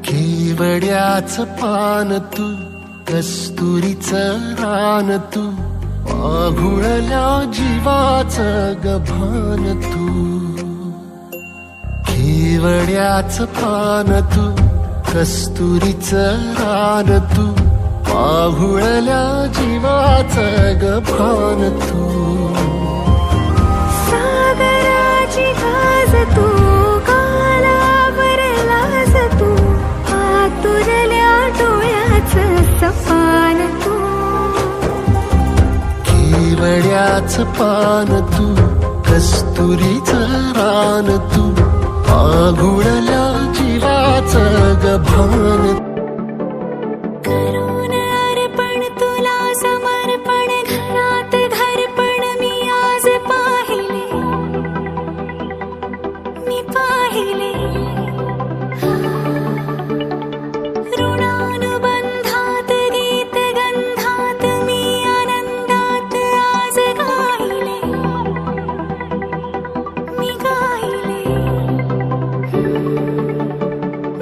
केवड्याचं पान तू, कस्तुरीचं रान तू, पाघुळल्या जीवाचं गभान तू. केवड्याचं पान तू, कस्तुरीचं रान तू, पाघुळल्या जीवाचं गभान तू. सागराची गाज तू, कालावर लाज तू, आतुरल्या डोळ्याचं सपान तू. केवड्याचं पान तू, कस्तुरीचं रान तू, पाघुळल्या जीवाचं गभान तू. करून अर्पण तुला समर्पण, घरात घरपण मी आज पाहिले, मी पाहिले. ऋणानुबंधात गीत गंधात मी आनंदात आज गायले, मी गायले.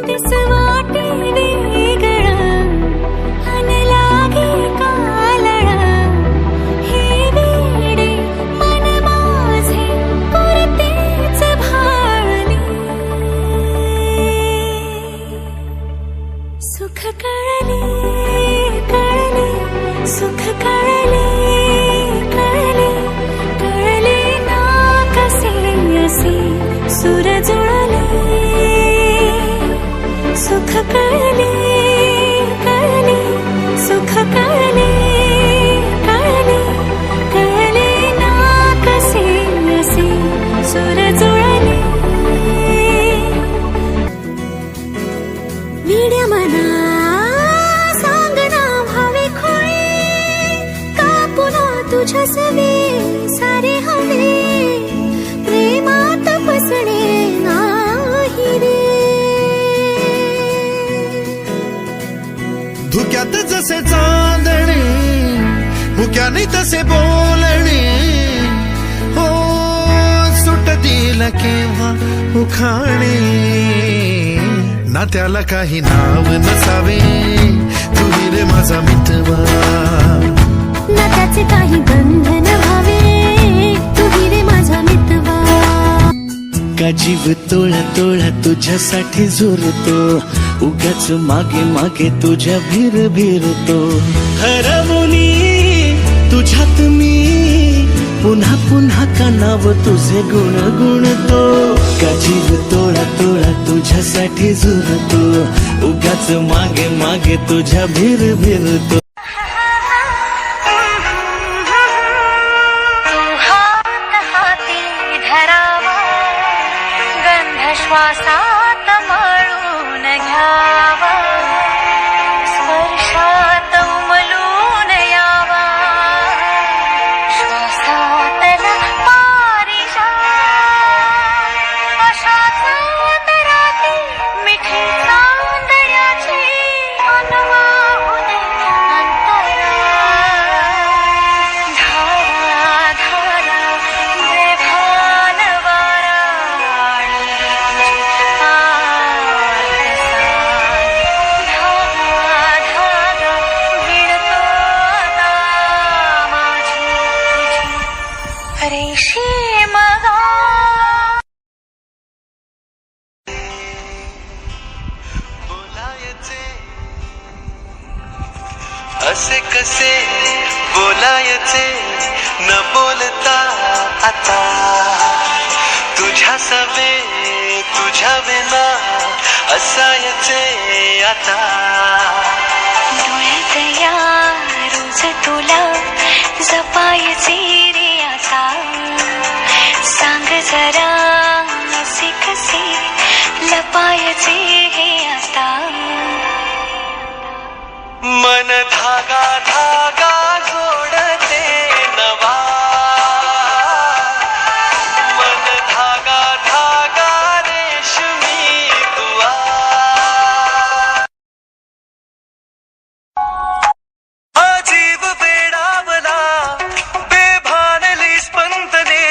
दिस वाटे वेगळं अन लागे कालळं, हे वेडे मन माझे पुरतेच भाळले. सुख कळले कळले, सुख कळले कळले, कळले ना कसे असे सुर जुळले. सुख कळले कळले, सुख कळले कळले, कळले ना कसे असे सुर जुळले. विड्या मना सांगना भावे खोळे, का पुन्हा तुझ्या सवे सारे हवे, प्रेमात फसणे नाही रे. धुक्यात जसे चांदणे, मुक्याने तसे बोलणे, हो सुटतील केव्हा उखाणे. नात्याला काही नाव नसावे, तुही रे माझा मितवा. नात्याचे काही बंधन व्हावे, तुही रे माझा मितवा. का जीव तोळा तोळा तुझ्यासाठी झुरतो, उगाच मागे मागे तुझ्या भीर भीरतो. हरवली तुझ्यात मी, पुन्हा पुन्हा का नाव तुझे गुण गुणतो. का जीव तोळा तोळा तुझ्यासाठी झुरतो, उगाच मागे मागे तुझ्या भीर भीरतो. श्वासात मळून घ्यावा, स्पर्शात उमलून यावा, श्वासातला पारिजात, अशाच राती मिठी चांदण्याची अनवाहून अंतरा. धारा धारा बेभान वारा, असे कसे बोलायचे न बोलता आता, तुझ्या सवे तुझ्या विना असायचे आता. डोळ्यात या रोज तुला जपायचे रे आता, सांग जरा असे कसे लपायचे हे आता. मन धागा धागा जोडते नवा, मन धागा धागा रेशमी दुआ. अजीब वेडावला बेभानली स्पंदने,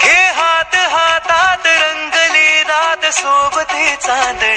घे हात हातात रंगली रात सोबते चांदणे.